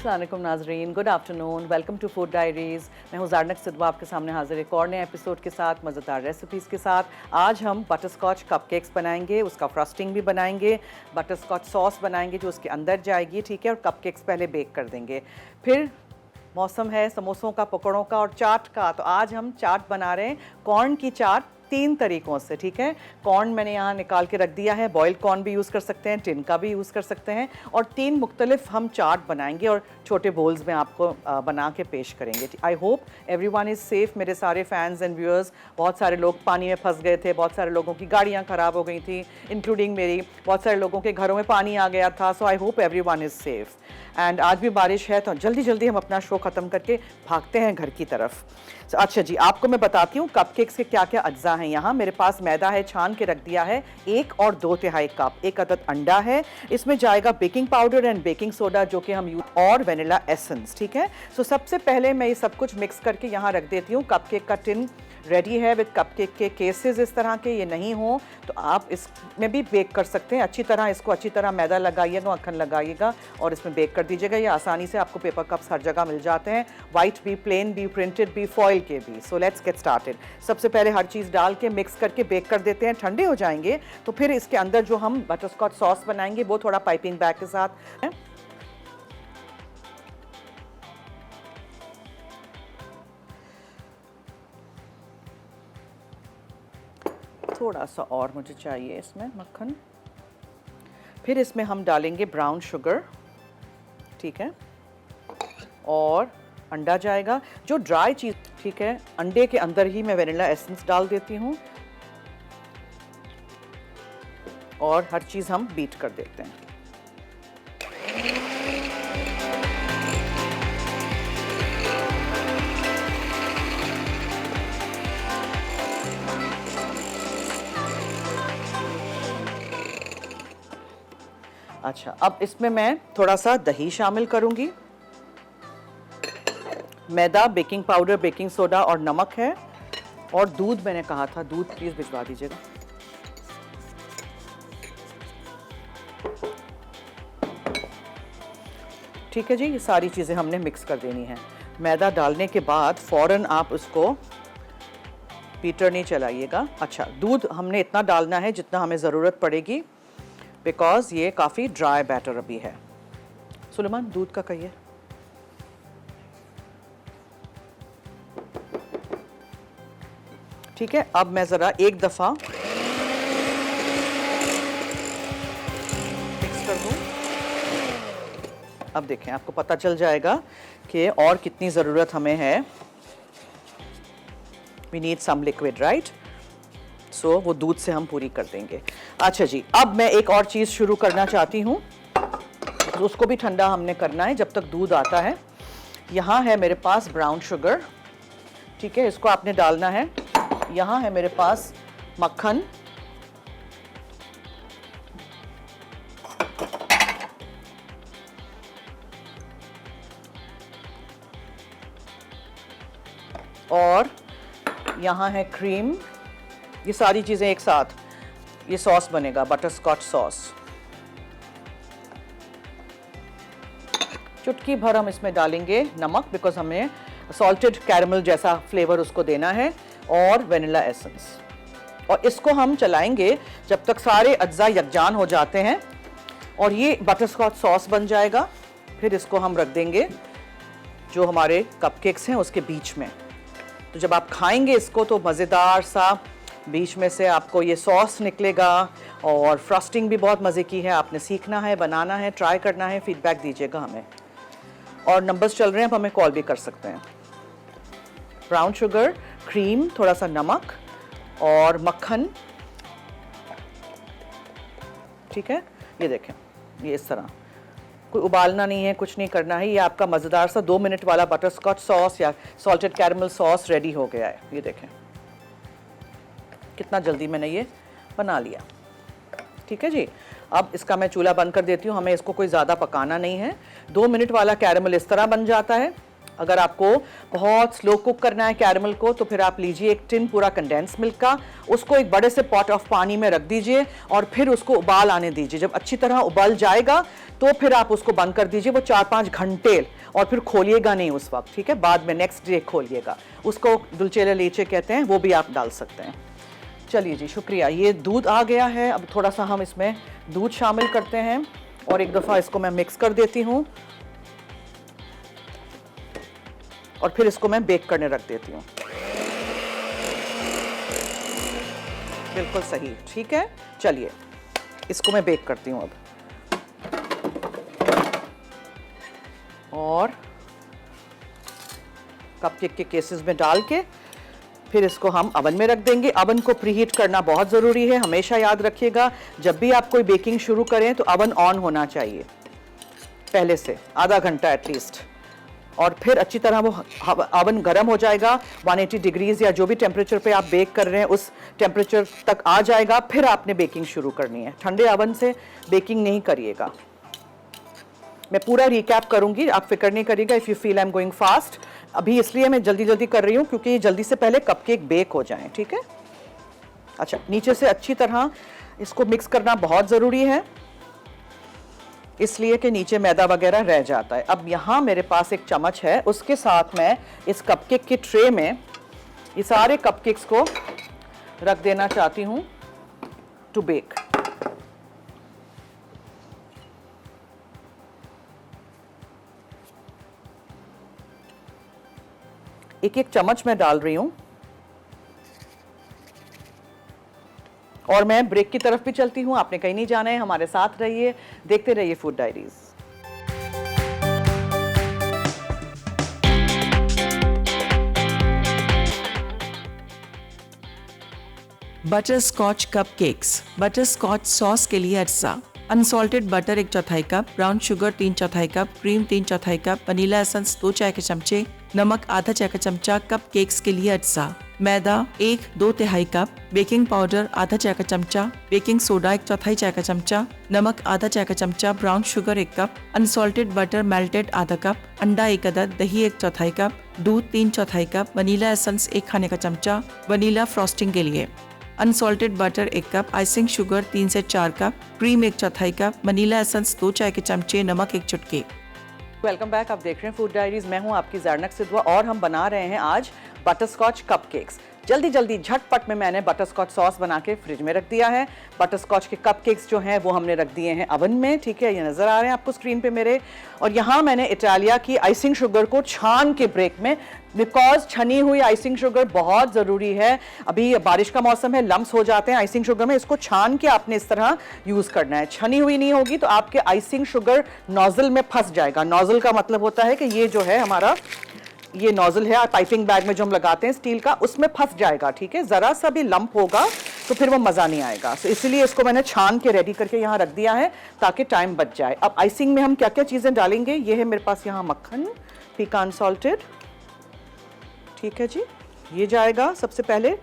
अस्सलाम वालेकुम नाजरीन, good afternoon, welcome to food diaries. मैं हूँ ज़ारनक सिद्वा आपके सामने हाजिर एक और नए एपिसोड के साथ, मज़ेदार रेसिपीज़ के साथ। आज हम बटर स्कॉच कपकेक्स बनाएंगे, उसका फ्रस्टिंग भी बनाएंगे, बटर स्कॉच सॉस बनाएंगे जो उसके अंदर जाएगी, ठीक है। और कपकेक्स पहले बेक कर देंगे। फिर मौसम है समोसों का, पकौड़ों का और चाट का, तो आज हम चाट बना रहे हैं, कॉर्न की चाट 3 तरीक़ों से, ठीक है। कॉर्न मैंने यहाँ निकाल के रख दिया है, बॉइल्ड कॉर्न भी यूज़ कर सकते हैं, टिन का भी यूज़ कर सकते हैं। और 3 मुख्तलिफ हम चाट बनाएंगे और छोटे बोल्स में आपको बना के पेश करेंगे। आई होप एवरीवन इज़ सेफ़। मेरे सारे फैंस एंड व्यूअर्स, बहुत सारे लोग पानी में फंस गए थे, बहुत सारे लोगों की गाड़ियाँ ख़राब हो गई थी, इंक्लूडिंग मेरी। बहुत सारे लोगों के घरों में पानी आ गया था। So I hope everyone is safe. And आज भी बारिश है, तो जल्दी जल्दी हम अपना शो ख़त्म करके भागते हैं घर की तरफ। अच्छा जी, आपको मैं बताती हूँ कपकेक्स के क्या क्या अज्जा हैं। यहाँ मेरे पास मैदा है, छान के रख दिया है 1 और 2 तिहाई कप। 1 अदद अंडा है, इसमें जाएगा baking powder and baking soda जो कि हम यूज, और वेनिला एसेंस, ठीक है। सो सबसे पहले मैं ये सब कुछ मिक्स करके यहाँ रख देती हूँ। कपकेक का टिन रेडी है विद कपकेक के केसेस। इस तरह के ये नहीं हो तो आप इसमें भी बेक कर सकते हैं। अच्छी तरह इसको अच्छी तरह मैदा लगाइएगा, मक्खन लगाइएगा और इसमें बेक कर दीजिएगा। ये आसानी से आपको पेपर कप्स हर जगह मिल जाते हैं, वाइट भी, प्लेन भी, प्रिंटेड भी, फॉइल के भी। So let's get started. सबसे पहले हर चीज़ डाल के मिक्स करके बेक कर देते हैं। ठंडे हो जाएंगे तो फिर इसके अंदर जो हम बटरस्कॉच सॉस बनाएंगे वो थोड़ा पाइपिंग बैग के साथ है। थोड़ा सा और मुझे चाहिए इसमें मक्खन। फिर इसमें हम डालेंगे ब्राउन शुगर, ठीक है, और अंडा जाएगा जो ड्राई चीज़, ठीक है। अंडे के अंदर ही मैं वेनिला एसेंस डाल देती हूँ और हर चीज़ हम बीट कर देते हैं। अच्छा, अब इसमें मैं थोड़ा सा दही शामिल करूंगी। मैदा, बेकिंग पाउडर, बेकिंग सोडा और नमक है। और दूध मैंने कहा था, दूध प्लीज भिजवा दीजिएगा। ठीक है जी, ये सारी चीज़ें हमने मिक्स कर देनी है। मैदा डालने के बाद फ़ौरन आप उसको बीटर नहीं चलाइएगा। अच्छा, दूध हमने इतना डालना है जितना हमें ज़रूरत पड़ेगी, बिकॉज ये काफ़ी ड्राई बैटर अभी है। सुलेमान, दूध का कहिए। ठीक है, अब मैं ज़रा एक दफ़ा मिक्स कर दूँ। अब देखें, आपको पता चल जाएगा कि और कितनी ज़रूरत हमें है। We need some liquid, right. So वो दूध से हम पूरी कर देंगे। अच्छा जी, अब मैं एक और चीज़ शुरू करना चाहती हूँ, तो उसको भी ठंडा हमने करना है जब तक दूध आता है। यहाँ है मेरे पास ब्राउन शुगर, ठीक है, इसको आपने डालना है। यहाँ है मेरे पास मक्खन, और यहाँ है क्रीम। ये सारी चीज़ें एक साथ, ये सॉस बनेगा, बटर स्कॉच सॉस। चुटकी भर हम इसमें डालेंगे नमक, बिकॉज हमें सॉल्टेड कैरमल जैसा फ्लेवर उसको देना है, और वेनिला एसेंस। और इसको हम चलाएंगे जब तक सारे अज्जा यकजान हो जाते हैं और ये बटर स्कॉच सॉस बन जाएगा। फिर इसको हम रख देंगे जो हमारे कपकेक्स हैं उसके बीच में। तो जब आप खाएंगे इसको तो मज़ेदार सा बीच में से आपको ये सॉस निकलेगा। और फ्रस्टिंग भी बहुत मज़े की है। आपने सीखना है, बनाना है, ट्राई करना है, फीडबैक दीजिएगा हमें। और नंबर्स चल रहे हैं, अब हमें कॉल भी कर सकते हैं। ब्राउन शुगर, क्रीम, थोड़ा सा नमक और मक्खन, ठीक है। ये देखें, ये इस तरह, कोई उबालना नहीं है, कुछ नहीं करना है। ये आपका मज़ेदार सा 2 मिनट वाला बटर स्कॉच सॉस या सॉल्टेड कैरमल सॉस रेडी हो गया है। ये देखें कितना जल्दी मैंने ये बना लिया, ठीक है जी। अब इसका मैं चूल्हा बंद कर देती हूँ, हमें इसको कोई ज़्यादा पकाना नहीं है। 2 मिनट वाला कैरमल इस तरह बन जाता है। अगर आपको बहुत स्लो कुक करना है कैरमल को तो फिर आप लीजिए एक टिन पूरा कंडेंस मिल्क का, उसको एक बड़े से पॉट ऑफ पानी में रख दीजिए और फिर उसको उबाल आने दीजिए। जब अच्छी तरह उबल जाएगा तो फिर आप उसको बंद कर दीजिए वो 4-5 घंटे, और फिर खोलिएगा नहीं उस वक्त, ठीक है, बाद में नेक्स्ट डे खोलिएगा। उसको दुल्चे दे लीचे कहते हैं, वो भी आप डाल सकते हैं। चलिए जी, शुक्रिया। ये दूध आ गया है, अब थोड़ा सा हम इसमें दूध शामिल करते हैं और एक दफ़ा इसको मैं मिक्स कर देती हूँ और फिर इसको मैं बेक करने रख देती हूँ। बिल्कुल सही, ठीक है। चलिए इसको मैं बेक करती हूँ अब, और कपकेक के केसेस में डाल के फिर इसको हम अवन में रख देंगे। अवन को प्रीहीट करना बहुत ज़रूरी है, हमेशा याद रखिएगा। जब भी आप कोई बेकिंग शुरू करें तो अवन ऑन होना चाहिए पहले से आधा घंटा एटलीस्ट, और फिर अच्छी तरह वो अवन गर्म हो जाएगा। 180 डिग्रीज या जो भी टेम्परेचर पे आप बेक कर रहे हैं उस टेम्परेचर तक आ जाएगा, फिर आपने बेकिंग शुरू करनी है। ठंडे अवन से बेकिंग नहीं करिएगा। मैं पूरा रिकैप करूंगी, आप फिक्र नहीं करिएगा। If you feel I am going fast, अभी इसलिए मैं जल्दी जल्दी कर रही हूँ क्योंकि जल्दी से पहले कपकेक बेक हो जाएं, ठीक है। अच्छा, नीचे से अच्छी तरह इसको मिक्स करना बहुत ज़रूरी है, इसलिए कि नीचे मैदा वगैरह रह जाता है। अब यहाँ मेरे पास एक चम्मच है, उसके साथ मैं इस कपकेक की ट्रे में ये सारे कपकेक्स को रख देना चाहती हूँ टू बेक। एक एक चम्मच मैं डाल रही हूं, और मैं ब्रेक की तरफ भी चलती हूं। आपने कहीं नहीं जाना है, हमारे साथ रहिए, देखते रहिए food diaries. Butterscotch cupcakes. Butterscotch sauce के लिए अज्जा: unsalted butter 1/4 cup, brown sugar 3/4 cup, cream 3/4 cup, vanilla essence 2 चाय के चमचे, नमक आधा चाय का चमचा। कपकेक्स के लिए अज्जा: मैदा 1/2 कप, बेकिंग पाउडर आधा चाय का चमचा, बेकिंग सोडा 1/4 चाय का चमचा, नमक आधा चाय का चमचा, brown sugar 1 cup, unsalted butter melted आधा कप, अंडा 1 अदद, दही 1/4 कप, दूध 3/4 कप, वनीला एसेंस 1 खाने का चमचा। वनीला फ्रॉस्टिंग के लिए unsalted butter 1 cup, icing sugar 3 से 4 cup, cream 1/4 cup, vanilla essence 2 चाय के चमचे, नमक 1 चुटकी। वेलकम बैक, आप देख रहे हैं फूड डायरीज। मैं हूं आपकी ज़ारनक सिद्वा और हम बना रहे हैं आज बटरस्कॉच कपकेक्स। जल्दी जल्दी झटपट में मैंने बटरस्कॉच सॉस बना के फ्रिज में रख दिया है। बटरस्कॉच के कपकेक्स जो हैं वो हमने रख दिए हैं अवन में, ठीक है, ये नज़र आ रहे हैं आपको स्क्रीन पे मेरे। और यहाँ मैंने इटालिया की आइसिंग शुगर को छान के ब्रेक में, बिकॉज छनी हुई आइसिंग शुगर बहुत ज़रूरी है। अभी बारिश का मौसम है, लम्स हो जाते हैं आइसिंग शुगर में, इसको छान के आपने इस तरह यूज़ करना है। छनी हुई नहीं होगी तो आपके आइसिंग शुगर नोज़ल में फंस जाएगा। नोज़ल का मतलब होता है कि ये जो है हमारा ये नोजल है पाइपिंग बैग में जो हम लगाते हैं स्टील का, उसमें फंस जाएगा, ठीक है। ज़रा सा भी लंप होगा तो फिर वो मज़ा नहीं आएगा। तो इसलिए इसको मैंने छान के रेडी करके यहाँ रख दिया है ताकि टाइम बच जाए। अब आइसिंग में हम क्या क्या चीज़ें डालेंगे, ये है मेरे पास यहाँ मक्खन पीकान सॉल्टेड, ठीक है जी, ये जाएगा सबसे पहले।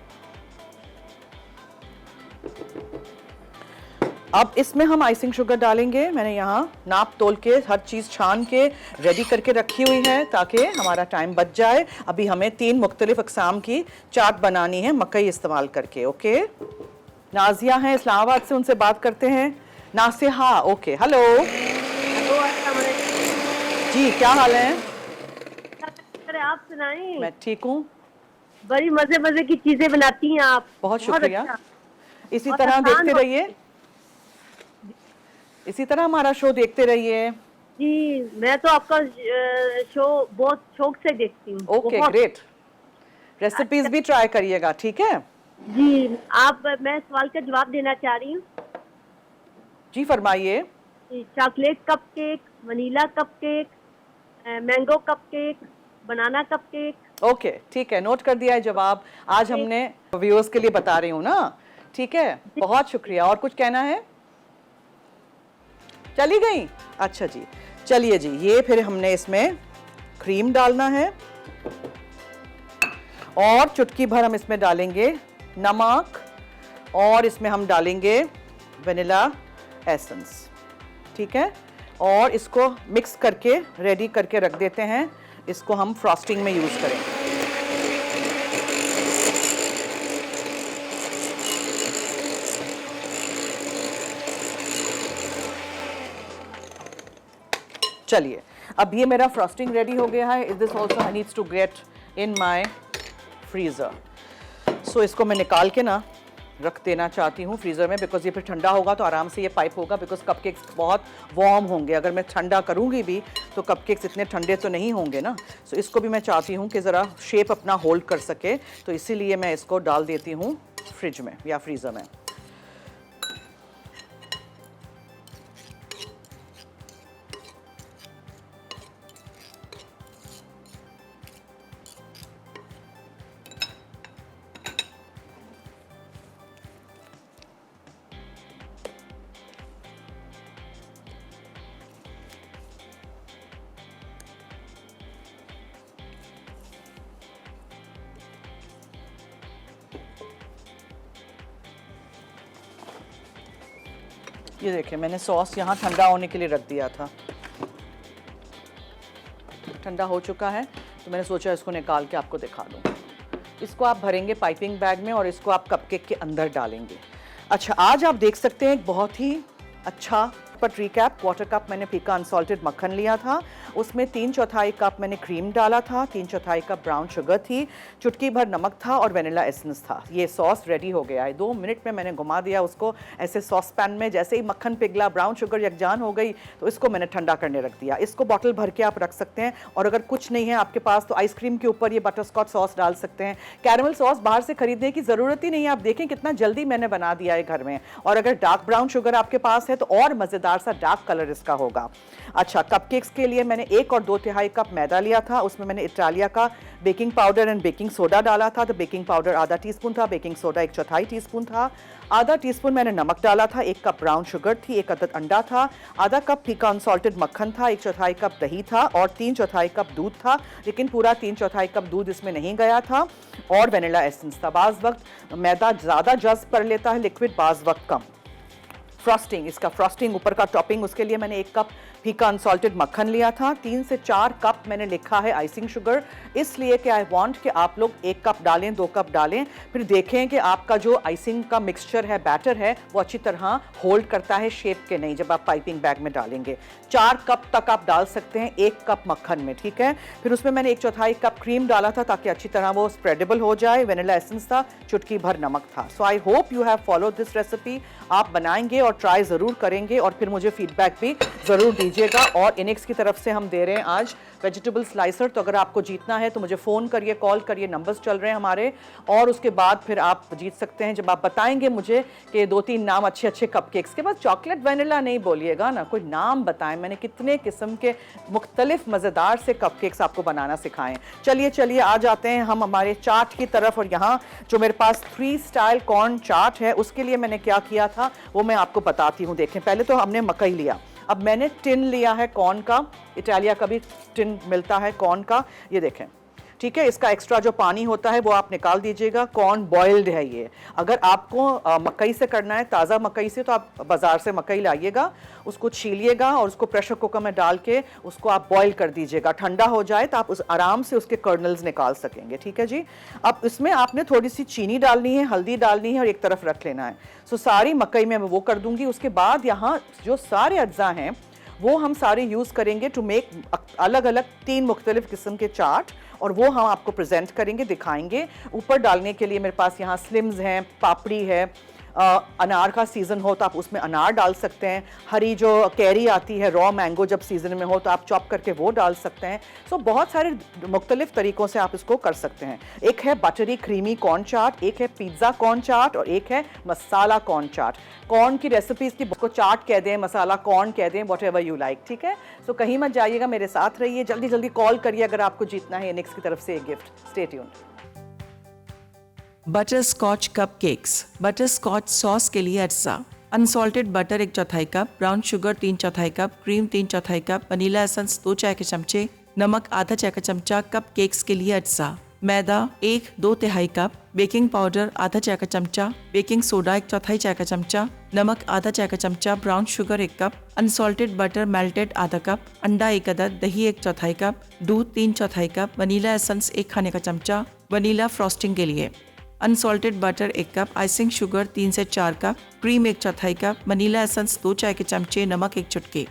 अब इसमें हम आइसिंग शुगर डालेंगे। मैंने यहाँ नाप तोल के हर चीज़ छान के रेडी करके रखी हुई है ताकि हमारा टाइम बच जाए। अभी हमें 3 मुख्तलिफ अक़साम की चाट बनानी है मकई इस्तेमाल करके। ओके, नाजिया हैं इस्लामाबाद से, उनसे बात करते हैं। नासिहा, ओके, हेलो जी, क्या हाल है? आप सुनाएं। मैं ठीक हूँ। बड़ी मजे मजे की चीजें बनाती हैं आप। बहुत शुक्रिया। अच्छा। इसी तरह देखते रहिए, इसी तरह हमारा शो देखते रहिए। जी, मैं तो आपका शो बहुत शौक से देखती हूँ। Okay, great. रेसिपीज भी ट्राई करिएगा, ठीक है जी। मैं सवाल का जवाब देना चाह रही हूँ जी, फरमाइए। Chocolate cup cake, vanilla cup cake, mango cup cake, banana cup cake. Okay, ठीक है, नोट कर दिया है जवाब। आज हमने व्यूअर्स के लिए बता रही हूँ ना, ठीक है, बहुत शुक्रिया। और कुछ कहना है? चली गई? अच्छा जी, चलिए जी, ये फिर हमने इसमें क्रीम डालना है और चुटकी भर हम इसमें डालेंगे नमक, और इसमें हम डालेंगे वनीला एसेंस, ठीक है। और इसको मिक्स करके रेडी करके रख देते हैं। इसको हम फ्रॉस्टिंग में यूज़ करेंगे। चलिए, अब ये मेरा फ्रॉस्टिंग रेडी हो गया है। This also needs to get in my freezer. So इसको मैं निकाल के ना रख देना चाहती हूँ फ्रीज़र में, बिकॉज ये फिर ठंडा होगा तो आराम से ये पाइप होगा, बिकॉज कपकेक्स बहुत वार्म होंगे। अगर मैं ठंडा करूँगी भी तो कपकेक्स इतने ठंडे तो नहीं होंगे ना। सो इसको भी मैं चाहती हूँ कि ज़रा शेप अपना होल्ड कर सके, तो इसीलिए मैं इसको डाल देती हूँ फ्रिज में या फ्रीज़र में। ये देखिए, मैंने सॉस यहाँ ठंडा होने के लिए रख दिया था। ठंडा हो चुका है तो मैंने सोचा इसको निकाल के आपको दिखा दूँ। इसको आप भरेंगे पाइपिंग बैग में और इसको आप कपकेक के अंदर डालेंगे। अच्छा, आज आप देख सकते हैं एक बहुत ही अच्छा पर रिकैप। क्वार्टर कप मैंने फीका अनसॉल्टेड मक्खन लिया था, उसमें 3/4 कप मैंने क्रीम डाला था, 3/4 कप ब्राउन शुगर थी, चुटकी भर नमक था और वेनिला एसेंस था। ये सॉस रेडी हो गया है। 2 मिनट में मैंने घुमा दिया उसको ऐसे सॉस पैन में। जैसे ही मक्खन पिघला, ब्राउन शुगर यकजान हो गई, तो इसको मैंने ठंडा करने रख दिया। इसको बॉटल भर के आप रख सकते हैं, और अगर कुछ नहीं है आपके पास तो आइसक्रीम के ऊपर ये बटरस्कॉच सॉस डाल सकते हैं। कैरमल सॉस बाहर से खरीदने की ज़रूरत ही नहीं है। आप देखें कितना जल्दी मैंने बना दिया है घर में। और अगर डार्क ब्राउन शुगर आपके पास है तो और मज़ेदार सा डार्क कलर इसका होगा। अच्छा, कपकेक्स के लिए मैंने 1 और 2/3 कप मैदा लिया था। उसमें मैंने इटालिया का baking powder and baking soda डाला था। तो बेकिंग पाउडर आधा टीस्पून था, बेकिंग सोडा 1/4 टीस्पून था। आधा टीस्पून मैंने नमक डाला था, 1 कप ब्राउन शुगर थी, 1 अदद अंडा था, आधा कप फीका अनसॉल्टेड मक्खन था, 1/4 कप दही था और 3/4 कप दूध था, लेकिन पूरा 3/4 कप दूध इसमें नहीं गया था, और वेनिला एसेंस था। बाज़ वक्त मैदा ज़्यादा जज़्ब कर लेता है लिक्विड, बाज़ वक्त कम। फ्रॉस्टिंग, इसका फ्रॉस्टिंग ऊपर का टॉपिंग, उसके लिए मैंने 1 कप फीका अनसॉल्टेड मक्खन लिया था। 3 से 4 कप मैंने लिखा है आइसिंग शुगर, इसलिए कि आई वांट कि आप लोग 1 कप डालें, 2 कप डालें, फिर देखें कि आपका जो आइसिंग का मिक्सचर है, बैटर है, वो अच्छी तरह होल्ड करता है शेप के नहीं जब आप पाइपिंग बैग में डालेंगे। 4 कप तक आप डाल सकते हैं 1 कप मक्खन में, ठीक है। फिर उसमें मैंने 1/4 कप क्रीम डाला था ताकि अच्छी तरह वो स्प्रेडेबल हो जाए। वेनिला एसेंस था, चुटकी भर नमक था। So I hope you have follow this recipe. आप बनाएंगे और ट्राई ज़रूर करेंगे और फिर मुझे फीडबैक भी ज़रूर दीजिएगा। और इनिक्स की तरफ से हम दे रहे हैं आज वेजिटेबल स्लाइसर, तो अगर आपको जीतना है तो मुझे फ़ोन करिए, कॉल करिए, नंबर्स चल रहे हैं हमारे, और उसके बाद फिर आप जीत सकते हैं जब आप बताएंगे मुझे कि 2-3 नाम अच्छे अच्छे कपकेक्स के। बस चॉकलेट वनीला नहीं बोलिएगा ना, कोई नाम बताएं। मैंने कितने किस्म के मुख्तलिफ मज़ेदार से कपकेक्स आपको बनाना सिखाएं। चलिए आ जाते हैं हम हमारे चाट की तरफ। और यहाँ जो मेरे पास 3 स्टाइल कॉर्न चाट है, उसके लिए मैंने क्या किया था वो मैं आपको बताती हूँ। देखें, पहले तो हमने मकई लिया, अब मैंने टिन लिया है कॉर्न का, इटालिया का भी टिन मिलता है कॉर्न का, ये देखें, ठीक है। इसका एक्स्ट्रा जो पानी होता है वो आप निकाल दीजिएगा। कॉर्न बॉइल्ड है ये। अगर आपको मकई से करना है, ताज़ा मकई से, तो आप बाज़ार से मकई लाइएगा, उसको छीलिएगा और उसको प्रेशर कुकर में डाल के उसको आप बॉईल कर दीजिएगा। ठंडा हो जाए तो आप उस आराम से उसके कर्नल्स निकाल सकेंगे, ठीक है जी। अब इसमें आपने थोड़ी सी चीनी डालनी है, हल्दी डालनी है और एक तरफ रख लेना है। सो सारी मकई में मैं वो कर दूंगी। उसके बाद यहाँ जो सारे अज्जा हैं वो हम सारे यूज़ करेंगे टू मेक अलग अलग 3 मुख्तलिफ किस्म के चाट, और वो हम आपको प्रेजेंट करेंगे, दिखाएंगे। ऊपर डालने के लिए मेरे पास यहाँ स्लिम्स हैं, पापड़ी है, अनार का सीज़न हो तो आप उसमें अनार डाल सकते हैं। हरी जो कैरी आती है, रॉ मैंगो जब सीज़न में हो तो आप चॉप करके वो डाल सकते हैं। सो बहुत सारे मुख्तलिफ तरीक़ों से आप इसको कर सकते हैं। एक है बटरी क्रीमी कॉर्न चाट, एक है पिज़्ज़ा कॉर्न चाट और एक है मसाला कॉर्न चाट। कॉर्न की रेसिपीज़ की को चाट कह दें, मसाला कॉर्न कह दें, वॉट एवर यू लाइक, ठीक है। सो कहीं मत जाइएगा, मेरे साथ रहिए। जल्दी जल्दी कॉल करिए अगर आपको जीतना है इनिक्स की तरफ से एक gift. Stay tuned. Butterscotch cupcakes. Butterscotch sauce के लिए अज्जा: unsalted butter 1/4 cup, brown sugar 3/4 cup, cream 3/4 cup, vanilla essence 2 चाय के चमचे, नमक आधा चाय का चमचा। कप केक्स के लिए अज्जा: मैदा 1 2/3 कप, बेकिंग पाउडर आधा चाय का चमचा, बेकिंग सोडा 1/4 चाय का चमचा, नमक आधा चाय का चमचा, brown sugar 1 cup, unsalted butter melted आधा कप, अंडा 1 अदद, दही 1/4 कप, दूध 3/4 कप, वनीला एसेंस 1 खाने का चमचा, वनीला फ्रॉस्टिंग के लिए, unsalted butter 1 cup, icing sugar 3 से 4 cup, cream 1/4 cup, vanilla essence 2 चाय के चमचे, नमक 1 चुटकी।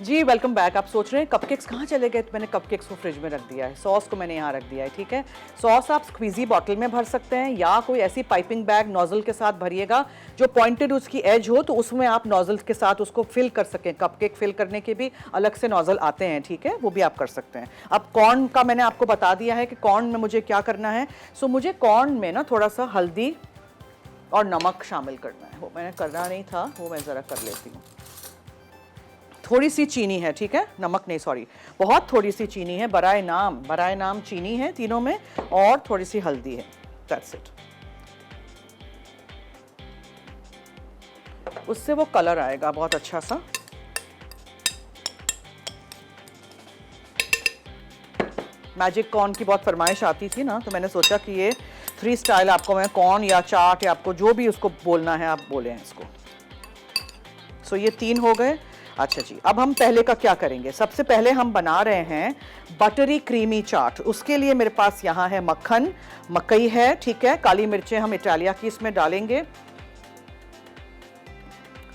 जी वेलकम बैक। आप सोच रहे हैं कपकेक्स कहाँ चले गए, तो मैंने कपकेक्स को फ्रिज में रख दिया है, सॉस को मैंने यहाँ रख दिया है, ठीक है। सॉस आप स्क्वीजी बॉटल में भर सकते हैं या कोई ऐसी पाइपिंग बैग नोजल के साथ भरिएगा जो पॉइंटेड उसकी एज हो, तो उसमें आप नोजल के साथ उसको फिल कर सकें। कपकेक फिल करने के भी अलग से नोजल आते हैं, ठीक है, वो भी आप कर सकते हैं। अब कॉर्न का मैंने आपको बता दिया है कि कॉर्न में मुझे क्या करना है। सो मुझे कॉर्न में ना थोड़ा सा हल्दी और नमक शामिल करना है, वो मैंने करना नहीं था, वो मैं ज़रा कर लेती हूँ। थोड़ी सी चीनी है, ठीक है, नमक नहीं, सॉरी, बहुत थोड़ी सी चीनी है, बराए नाम चीनी है तीनों में, और थोड़ी सी हल्दी है, दैट्स इट। उससे वो कलर आएगा बहुत अच्छा सा। मैजिक कॉर्न की बहुत फरमाइश आती थी ना, तो मैंने सोचा कि ये 3 स्टाइल आपको मैं कॉर्न या चाट या आपको जो भी उसको बोलना है आप बोलें इसको। सो ये 3 हो गए। अच्छा जी, अब हम पहले का क्या करेंगे। सबसे पहले हम बना रहे हैं बटरी क्रीमी चाट। उसके लिए मेरे पास यहाँ है मक्खन, मकई है, ठीक है, काली मिर्चें हम इटालिया की इसमें डालेंगे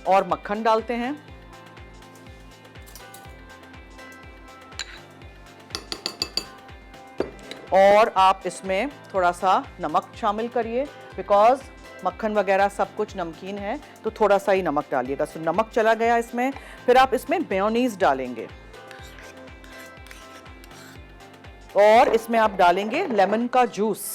और मक्खन डालते हैं, और आप इसमें थोड़ा सा नमक शामिल करिए, बिकॉज मक्खन वगैरह सब कुछ नमकीन है, तो थोड़ा सा ही नमक डालिएगा। सो नमक चला गया इसमें। फिर आप इसमें मेयोनीज डालेंगे और इसमें आप डालेंगे लेमन का जूस।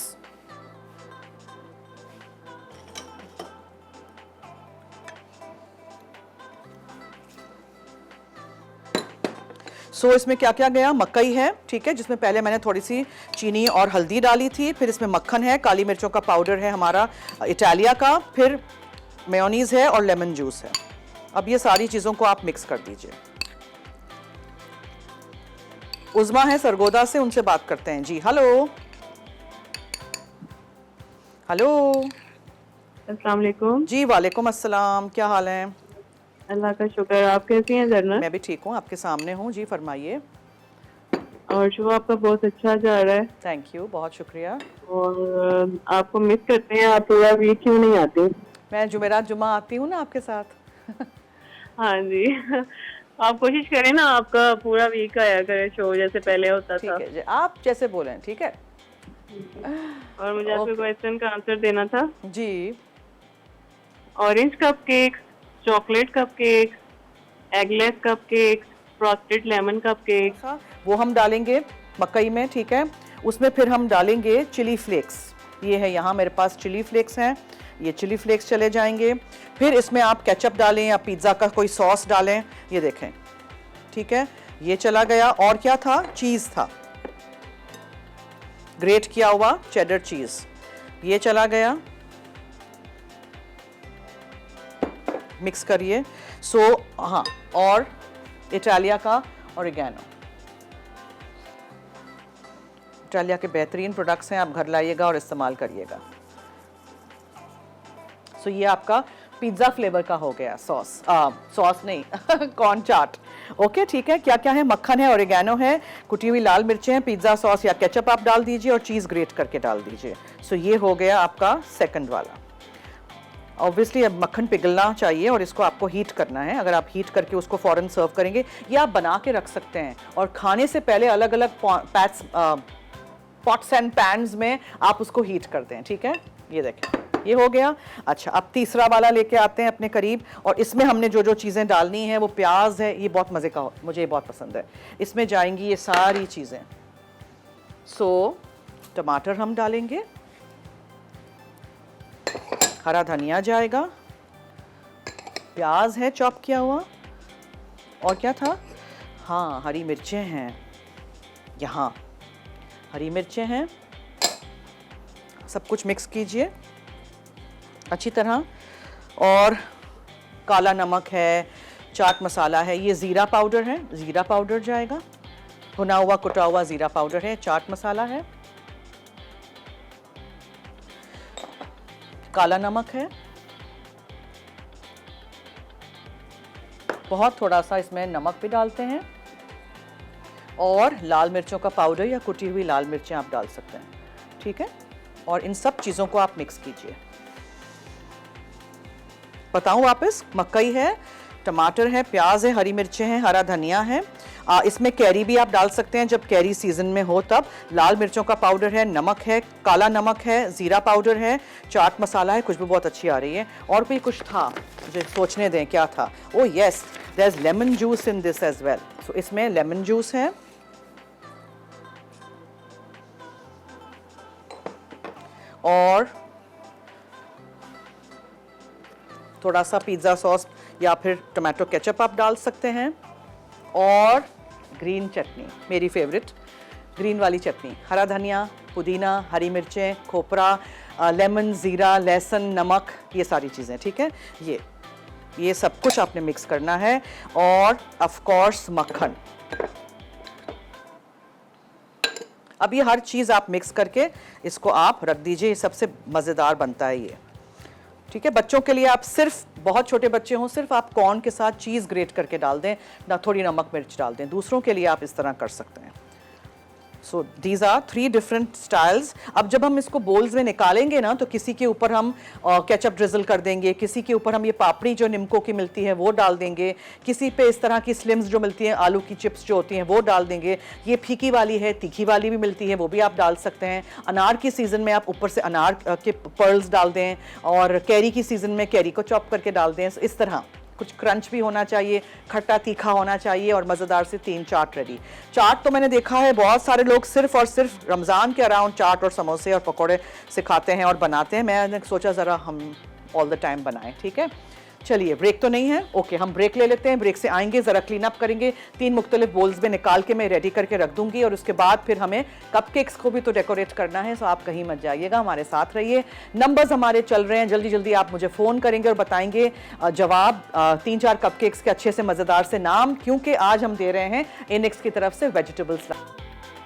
सो इसमें क्या क्या गया, मकई है, ठीक है, जिसमें पहले मैंने थोड़ी सी चीनी और हल्दी डाली थी, फिर इसमें मक्खन है, काली मिर्चों का पाउडर है हमारा इटालिया का, फिर मेयोनीज है और लेमन जूस है। अब ये सारी चीज़ों को आप मिक्स कर दीजिए। उज़मा है सरगोदा से, उनसे बात करते हैं जी। Hello hello. अस्सलाम वालेकुम। जी वालेकुम अस्सलाम, क्या हाल है? अल्लाह का शुक्र। आप कैसी हैं जरना? मैं भी ठीक हूँ, आपके सामने हूँ जी, फरमाइए। और शो आपका बहुत अच्छा जा रहा है थैंक यू, बहुत शुक्रिया। और आपको मिस करते हैं। आप पूरा वीक क्यों नहीं आते? मैं जुमेरात जुम्मा आती हूँ ना आपके साथ। हाँ जी। आप कोशिश करें ना, आपका पूरा वीक आया करे शो जैसे पहले होता ठीक था। है जी, आप जैसे बोलें, ठीक है। और मुझे आपके क्वेश्चन का आंसर देना था। जी, orange cup cakes, chocolate cup cakes, eggless cup cakes, frosted lemon cup cakes. वो हम डालेंगे मकई में, ठीक है। उसमें फिर हम डालेंगे चिली फ्लेक्स। ये है यहाँ मेरे पास चिली फ्लेक्स हैं, ये चिली फ्लेक्स चले जाएंगे। फिर इसमें आप केचप डालें या पिज़्ज़ा का कोई सॉस डालें, ये देखें, ठीक है, ये चला गया। और क्या था, चीज़ था, ग्रेट किया हुआ चेडर चीज़, ये चला गया। मिक्स करिए। सो हाँ, और इटालिया का ओरिगैनो, इटालिया के बेहतरीन प्रोडक्ट्स हैं, आप घर लाइएगा और इस्तेमाल करिएगा। सो ये आपका पिज़्ज़ा फ्लेवर का हो गया सॉस, सॉस नहीं कॉर्न चाट। ओके, ठीक है। क्या क्या है, मक्खन है, ओरिगैनो है, कुटी हुई लाल मिर्चें हैं, पिज़्ज़ा सॉस या केचप आप डाल दीजिए और चीज़ ग्रेट करके डाल दीजिए। सो ये हो गया आपका सेकंड वाला। ऑब्वियसली अब मक्खन पिघलना चाहिए और इसको आपको हीट करना है। अगर आप हीट करके उसको फ़ौरन सर्व करेंगे, या आप बना के रख सकते हैं और खाने से पहले अलग अलग पॉट्स एंड पैन्स में आप उसको हीट करते हैं, ठीक है। ये देखें, ये हो गया। अच्छा, अब तीसरा वाला लेके आते हैं अपने करीब, और इसमें हमने जो जो चीज़ें डालनी है वो प्याज है, ये बहुत मज़े का, मुझे ये बहुत पसंद है। इसमें जाएंगी ये सारी चीज़ें। सो टमाटर हम डालेंगे, हरा धनिया जाएगा, प्याज है चॉप किया हुआ, और क्या था, हाँ हरी मिर्चें हैं, यहाँ हरी मिर्चें हैं। सब कुछ मिक्स कीजिए अच्छी तरह, और काला नमक है, चाट मसाला है, ये ज़ीरा पाउडर है, ज़ीरा पाउडर जाएगा, भुना हुआ कुटा हुआ ज़ीरा पाउडर है, चाट मसाला है, काला नमक है, बहुत थोड़ा सा इसमें नमक भी डालते हैं, और लाल मिर्चों का पाउडर या कुटी हुई लाल मिर्चें आप डाल सकते हैं, ठीक है। और इन सब चीज़ों को आप मिक्स कीजिए। बताऊं वापस, मकई है, टमाटर है, प्याज है, हरी मिर्चें हैं, हरा धनिया है, इसमें कैरी भी आप डाल सकते हैं जब कैरी सीजन में हो तब, लाल मिर्चों का पाउडर है, नमक है, काला नमक है, ज़ीरा पाउडर है, चाट मसाला है, खुशबू बहुत अच्छी आ रही है। और भी कुछ था, मुझे सोचने दें क्या था। Oh yes, there is lemon juice in this as well. So इसमें लेमन जूस है, और थोड़ा सा पिज़्ज़ा सॉस या फिर टोमेटो केचप आप डाल सकते हैं, और ग्रीन चटनी, मेरी फेवरेट ग्रीन वाली चटनी, हरा धनिया, पुदीना, हरी मिर्चें, खोपरा, लेमन, ज़ीरा, लहसुन, नमक, ये सारी चीज़ें, ठीक है। ये सब कुछ आपने मिक्स करना है, और ऑफ कोर्स मक्खन। अब ये हर चीज़ आप मिक्स करके इसको आप रख दीजिए, ये सबसे मज़ेदार बनता है ये, ठीक है। बच्चों के लिए आप सिर्फ, बहुत छोटे बच्चे हों, सिर्फ आप कॉर्न के साथ चीज़ ग्रेट करके डाल दें, ना थोड़ी नमक मिर्च डाल दें। दूसरों के लिए आप इस तरह कर सकते हैं। So these are 3 different styles. अब जब हम इसको बोल्स में निकालेंगे ना, तो किसी के ऊपर हम केचप ड्रिजल कर देंगे, किसी के ऊपर हम ये पापड़ी जो निम्को की मिलती है वो डाल देंगे, किसी पे इस तरह की स्लिम्स जो मिलती हैं, आलू की चिप्स जो होती हैं वो डाल देंगे। ये फीकी वाली है, तीखी वाली भी मिलती है, वो भी आप डाल सकते हैं। अनार की सीज़न में आप ऊपर से अनार के पर्ल्स डाल दें, और कैरी की सीज़न में कैरी को चॉप करके डाल दें। इस तरह कुछ क्रंच भी होना चाहिए, खट्टा तीखा होना चाहिए, और मज़ेदार से 3 चाट रेडी। चाट तो मैंने देखा है बहुत सारे लोग सिर्फ और सिर्फ रमज़ान के अराउंड चाट और समोसे और पकोड़े से खाते हैं और बनाते हैं। मैंने सोचा ज़रा हम ऑल द टाइम बनाएं, ठीक है। चलिए, ब्रेक तो नहीं है, ओके, हम ब्रेक ले लेते हैं। ब्रेक से आएंगे, ज़रा क्लीन अप करेंगे, 3 मुख्तलिफ बोल्स में निकाल के मैं रेडी करके रख दूंगी, और उसके बाद फिर हमें कपकेक्स को भी तो डेकोरेट करना है। सो आप कहीं मत जाइएगा, हमारे साथ रहिए। नंबर्स हमारे चल रहे हैं, जल्दी जल्दी आप मुझे फ़ोन करेंगे और बताएंगे जवाब 3-4 कपकेक्स के अच्छे से मज़ेदार से नाम, क्योंकि आज हम दे रहे हैं इनेक्स की तरफ से वेजिटेबल्स।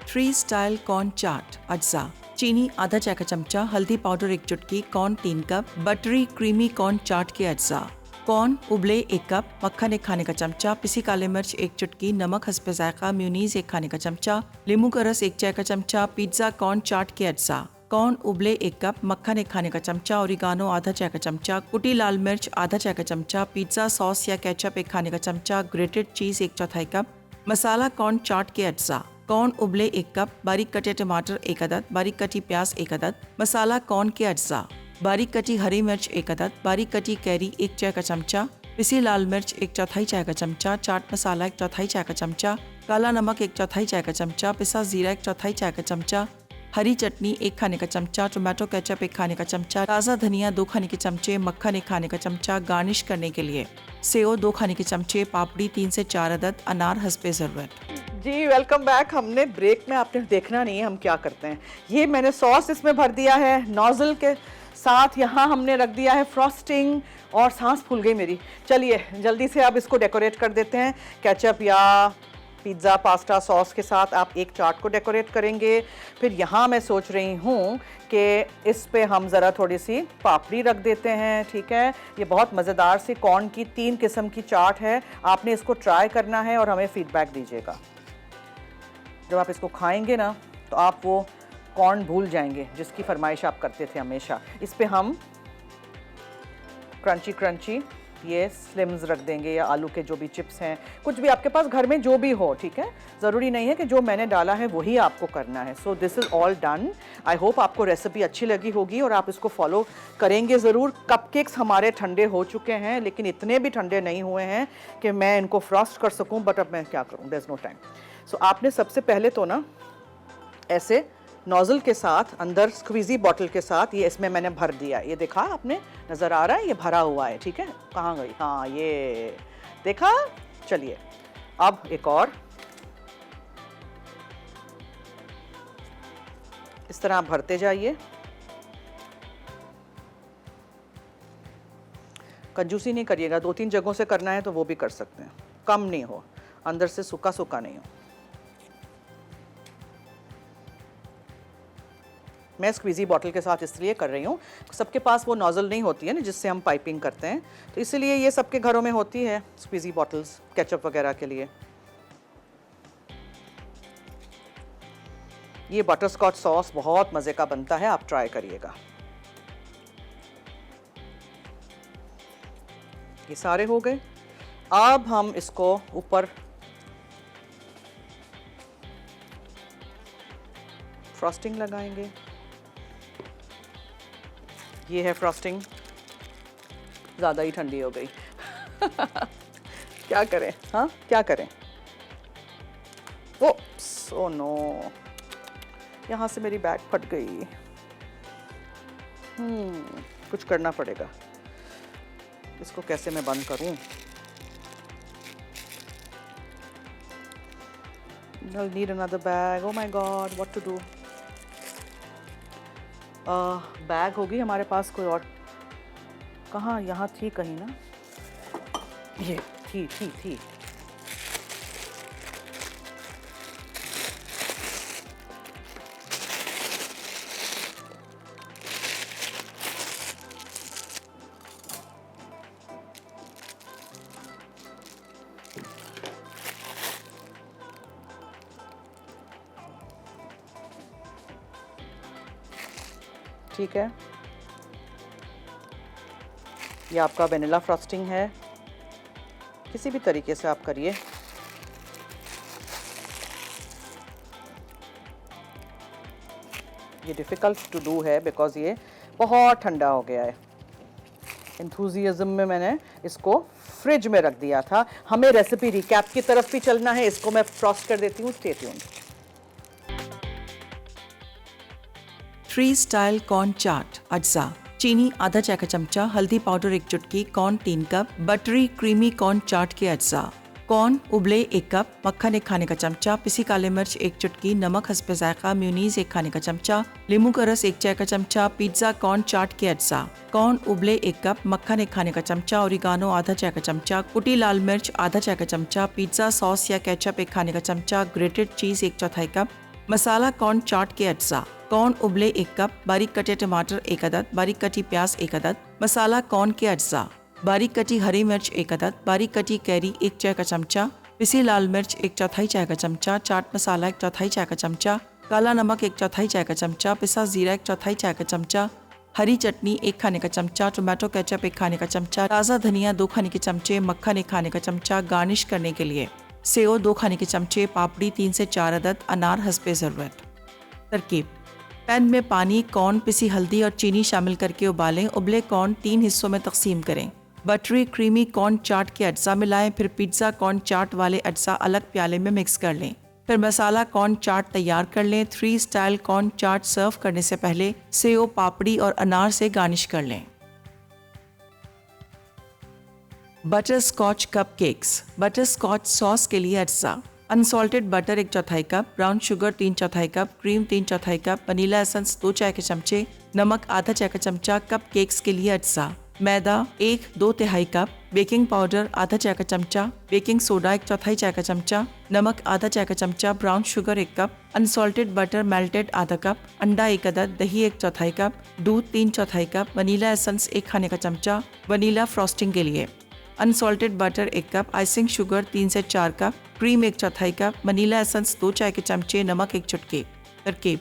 3 स्टाइल कॉर्न चाट। अज्जा: चीनी आधा चाय का चमचा, हल्दी पाउडर 1 चुटकी, corn 3 cup, buttery creamy corn chaat के अज्जा। कॉर्न उबले 1 कप, मक्खन 1 खाने का चमचा, पिसी काले मिर्च 1 चुटकी, नमक हस्बे जायका, म्यूनीज 1 खाने का चमचा, नींबू का रस 1 चाय का चमचा, पिज्ज़ा कॉर्न चाट के अज्जा। कॉर्न उबले 1 कप, मक्खन 1 खाने का चमचा, ओरिगानो आधा चाय का चमचा, कुटी लाल मिर्च आधा चाय का चमचा, पिज्ज़ा सॉस या केचप 1 खाने का चमचा, ग्रेटेड चीज़ 1/4 कप, मसाला कॉर्न चाट के अज्जा। कॉर्न उबले 1 कप, बारीक कटे टमाटर 1 अदद, बारीक कटी प्याज 1 अदद, मसाला कॉर्न के अज्जा, बारीक कटी हरी मिर्च 1 अदद, बारीक कटी कैरी 1 चाय का चमचा, पिसी लाल मिर्च 1/4 चाय का चमचा, चाट मसाला 1/4 चाय का चमचा, काला नमक 1/4 चाय का चमचा, पिसा जीरा 1/4 चाय का चमचा, हरी चटनी 1 खाने का चमचा, टोमेटो केचप 1 खाने का चमचा, ताज़ा धनिया 2 खाने के चमचे, मक्खन 1 खाने का चमचा, गार्निश करने के लिए सेव 2 खाने के चमचे, पापड़ी 3 से 4 अदद, अनार हस्बे ज़रूरत। जी वेलकम बैक। हमने ब्रेक में, आपने देखना नहीं है हम क्या करते हैं, ये मैंने सॉस इसमें भर दिया है नोजल के साथ, यहाँ हमने रख दिया है फ्रॉस्टिंग, और सांस फूल गई मेरी। चलिए जल्दी से अब इसको डेकोरेट कर देते हैं। केचप या पिज़्ज़ा पास्ता सॉस के साथ आप एक चाट को डेकोरेट करेंगे। फिर यहाँ मैं सोच रही हूँ कि इस पे हम ज़रा थोड़ी सी पापड़ी रख देते हैं, ठीक है। ये बहुत मज़ेदार सी कॉर्न की 3 किस्म की चाट है, आपने इसको ट्राई करना है और हमें फीडबैक दीजिएगा। जब आप इसको खाएंगे ना तो आप वो कॉर्न भूल जाएंगे जिसकी फरमाइश आप करते थे हमेशा। इस पे हम क्रंची क्रंची ये स्लिम्स रख देंगे, या आलू के जो भी चिप्स हैं, कुछ भी आपके पास घर में जो भी हो, ठीक है। ज़रूरी नहीं है कि जो मैंने डाला है वही आपको करना है। So this is all done. I hope आपको रेसिपी अच्छी लगी होगी और आप इसको फॉलो करेंगे ज़रूर। कपकेक्स हमारे ठंडे हो चुके हैं, लेकिन इतने भी ठंडे नहीं हुए हैं कि मैं इनको फ्रॉस्ट कर सकूं, बट अब मैं क्या करूं, देयर इज़ नो टाइम। सो आपने सबसे पहले तो ना ऐसे नोज़ल के साथ अंदर स्क्वीज़ी बॉटल के साथ ये इसमें मैंने भर दिया। ये देखा आपने, नज़र आ रहा है, ये भरा हुआ है, ठीक है। कहाँ गई, हाँ ये देखा। चलिए अब एक और इस तरह आप भरते जाइए। कंजूसी नहीं करिएगा, 2-3 जगहों से करना है तो वो भी कर सकते हैं, कम नहीं हो, अंदर से सूखा सूखा नहीं हो। मैं स्क्वीज़ी बॉटल के साथ इसलिए कर रही हूँ, सबके पास वो नोज़ल नहीं होती है ना जिससे हम पाइपिंग करते हैं, तो इसलिए ये सबके घरों में होती है स्क्वीज़ी बॉटल्स केचप वगैरह के लिए। ये बटर स्कॉच सॉस बहुत मज़े का बनता है, आप ट्राई करिएगा। ये सारे हो गए। अब हम इसको ऊपर फ्रॉस्टिंग लगाएंगे। ये है फ्रॉस्टिंग, ज़्यादा ही ठंडी हो गई क्या करें, हाँ क्या करें। ओप्स, ओह नो, यहाँ से मेरी बैग फट गई। कुछ करना पड़ेगा, इसको कैसे मैं बंद करूं। I'll need another bag. Oh my God, what to do? Bag होगी हमारे पास कोई और? कहाँ, यहाँ थी कहीं ना, ये थी। ठीक है, ये आपका वेनिला फ्रॉस्टिंग है। किसी भी तरीके से आप करिए। ये डिफ़िकल्ट टू डू है बिकॉज़ ये बहुत ठंडा हो गया है। एंथुजियाज्म में मैंने इसको फ्रिज में रख दिया था। हमें रेसिपी रिकैप की तरफ भी चलना है, इसको मैं फ्रॉस्ट कर देती हूँ। Stay tuned. 3 स्टाइल कॉर्न चाट अज्जा, चीनी आधा चाय का चमचा, हल्दी पाउडर 1 चुटकी, corn 3 cup, buttery creamy corn chaat के अज्जा, कॉर्न उबले 1 कप, मक्खन 1 खाने का चमचा, पिसी काली मिर्च 1 चुटकी, नमक हस्बे जायका, म्यूनीज 1 खाने का चमचा, नींबू का रस 1 चाय का चमचा, पिज्जा कॉर्न चाट के अज्जा, कॉर्न उबले 1 कप, मक्खन 1 खाने का चमचा, ओरिगानो आधा चाय का चमचा, कुटी लाल मिर्च आधा चाय का चमचा, पिज्जा सॉस या केचप 1 खाने का चमचा, ग्रेटेड चीज 1/4 कप, मसाला कॉर्न चाट के अज्जा, कॉर्न उबले 1 कप, बारीक कटे टमाटर 1 अदद, बारीक कटी प्याज 1 अदद, मसाला कॉर्न के अज्जा, बारीक कटी हरी मिर्च 1 अदद, बारीक कटी कैरी 1 चाय का चमचा, पिसी लाल मिर्च 1/4 चाय का चमचा, चाट मसाला 1/4 चाय का चमचा, काला नमक 1/4 चाय का चमचा, पिसा जीरा 1/4 चाय का चमचा, हरी चटनी 1 खाने का चमचा, टोमेटो केचप 1 खाने का चमचा, ताज़ा धनिया 2 खाने के चमचे, मक्खन 1 खाने का चमचा। गार्निश करने के लिए सेव 2 खाने के चमचे, पापड़ी 3 से 4 अदद, अनार हस्बे ज़रूरत। तरकीब: पैन में पानी, कॉर्न, पिसी हल्दी और चीनी शामिल करके उबालें। उबले कॉर्न 3 हिस्सों में तकसीम करें। बटरी क्रीमी कॉर्न चाट के अज्जा मिलाएं। फिर पिज्ज़ा कॉर्न चाट वाले अज्जा अलग प्याले में मिक्स कर लें। फिर मसाला कॉर्न चाट तैयार कर लें। 3 स्टाइल कॉर्न चाट सर्व करने से पहले सेव, पापड़ी और अनार से गार्निश कर लें। Butterscotch cupcakes. Butterscotch sauce के लिए अज्जा: unsalted butter 1/4 cup, brown sugar 3/4 cup, cream 3/4 cup, vanilla essence 2 चाय के चमचे, नमक आधा चाय का चमचा। कप केक्स के लिए अज्जा: मैदा 1/2 कप, बेकिंग पाउडर आधा चाय का चमचा, बेकिंग सोडा 1/4 चाय का चमचा, नमक आधा चाय का चमचा, brown sugar 1 cup, unsalted butter melted आधा कप, अंडा 1 अदद, दही 1/4 कप, दूध 3/4 कप, वनीला एसेंस 1 खाने का चमचा। वनीला फ्रॉस्टिंग के लिए unsalted butter 1 cup, icing sugar 3 से 4 cup, cream 1/4 cup, vanilla essence 2 चाय के चमचे, नमक 1 चुटकी। तरकीब: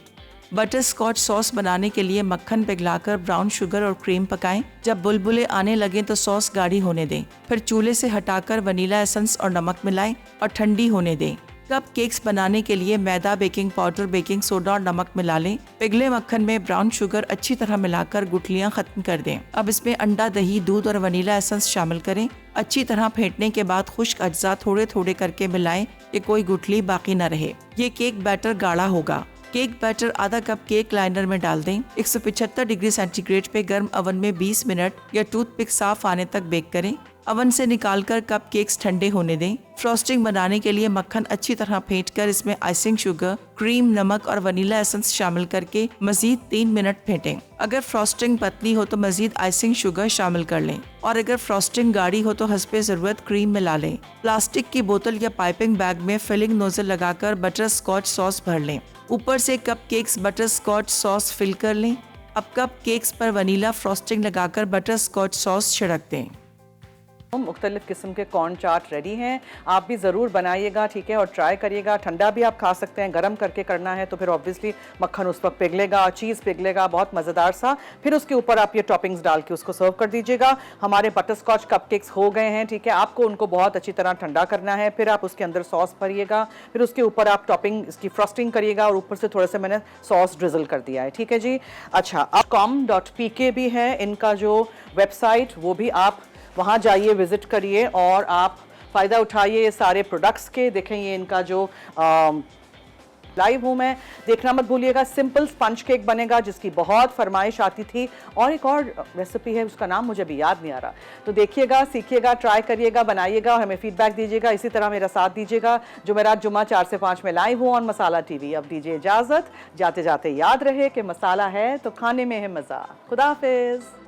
बटर स्कॉच सॉस बनाने के लिए मक्खन पिघलाकर ब्राउन शुगर और क्रीम पकाएं। जब बुलबुले आने लगें तो सॉस गाढ़ी होने दें। फिर चूल्हे से हटाकर वनीला एसेंस और नमक मिलाएं और ठंडी होने दें। कप केक्स बनाने के लिए मैदा, बेकिंग पाउडर, बेकिंग सोडा और नमक मिला लें। पिघले मक्खन में ब्राउन शुगर अच्छी तरह मिलाकर गुठलियां खत्म कर दें। अब इसमें अंडा, दही, दूध और वनीला एसेंस शामिल करें। अच्छी तरह फेंटने के बाद खुश्क अज्जा थोड़े थोड़े करके मिलाएं कि कोई गुठली बाकी न रहे। ये केक बैटर गाढ़ा होगा। केक बैटर आधा कप केक लाइनर में डाल दें। 175 डिग्री सेंटीग्रेड पे गर्म ओवन में 20 मिनट या टूथपिक साफ आने तक बेक करें। ओवन से निकालकर कप केक्स ठंडे होने दें। फ्रॉस्टिंग बनाने के लिए मक्खन अच्छी तरह फेंटकर इसमें आइसिंग शुगर, क्रीम, नमक और वनीला एसेंस शामिल करके मजीद 3 मिनट फेंटें। अगर फ्रॉस्टिंग पतली हो तो मजीद आइसिंग शुगर शामिल कर लें और अगर फ्रॉस्टिंग गाढ़ी हो तो हस्बे ज़रूरत क्रीम मिला लें। प्लास्टिक की बोतल या पाइपिंग बैग में फिलिंग नोजल लगाकर बटर स्कॉच सॉस भर लें। ऊपर से cupcakes butterscotch sauce fill कर लें। अब कप केक्स पर वनीला फ्रॉस्टिंग लगाकर बटर स्कॉच सॉस छिड़क दें। मुख्तलिफ किस्म के कॉर्न चाट रेडी हैं, आप भी ज़रूर बनाइएगा, ठीक है, और ट्राई करिएगा। ठंडा भी आप खा सकते हैं, गर्म करके करना है तो फिर ऑब्वियसली मक्खन उस वक्त पिघलेगा, चीज़ पिघलेगा, बहुत मज़ेदार सा। फिर उसके ऊपर आप ये टॉपिंग्स डाल के उसको सर्व कर दीजिएगा। हमारे बटर स्कॉच कपकेक्स हो गए हैं, ठीक है। आपको उनको बहुत अच्छी तरह ठंडा करना है, फिर आप उसके अंदर सॉस भरिएगा, फिर उसके ऊपर आप टॉपिंग इसकी फ्रॉस्टिंग करिएगा और ऊपर से थोड़े से मैंने सॉस ड्रिजल कर दिया है, ठीक है जी। अच्छा, अब com.pk भी है इनका जो वेबसाइट, वो भी आप वहाँ जाइए, विज़िट करिए और आप फ़ायदा उठाइए ये सारे प्रोडक्ट्स के। देखें ये इनका जो लाइव हूँ मैं, देखना मत भूलिएगा। सिंपल स्पंज केक बनेगा जिसकी बहुत फरमाइश आती थी, और एक और रेसिपी है उसका नाम मुझे भी याद नहीं आ रहा। तो देखिएगा, सीखिएगा, ट्राई करिएगा, बनाइएगा और हमें फीडबैक दीजिएगा। इसी तरह मेरा साथ दीजिएगा। जुमेरात जुम्मा 4 से 5 में लाइव हूँ ऑन मसाला TV। अब दीजिए इजाज़त, जाते जाते याद रहे कि मसाला है तो खाने में है मज़ा। खुदा हाफिज़।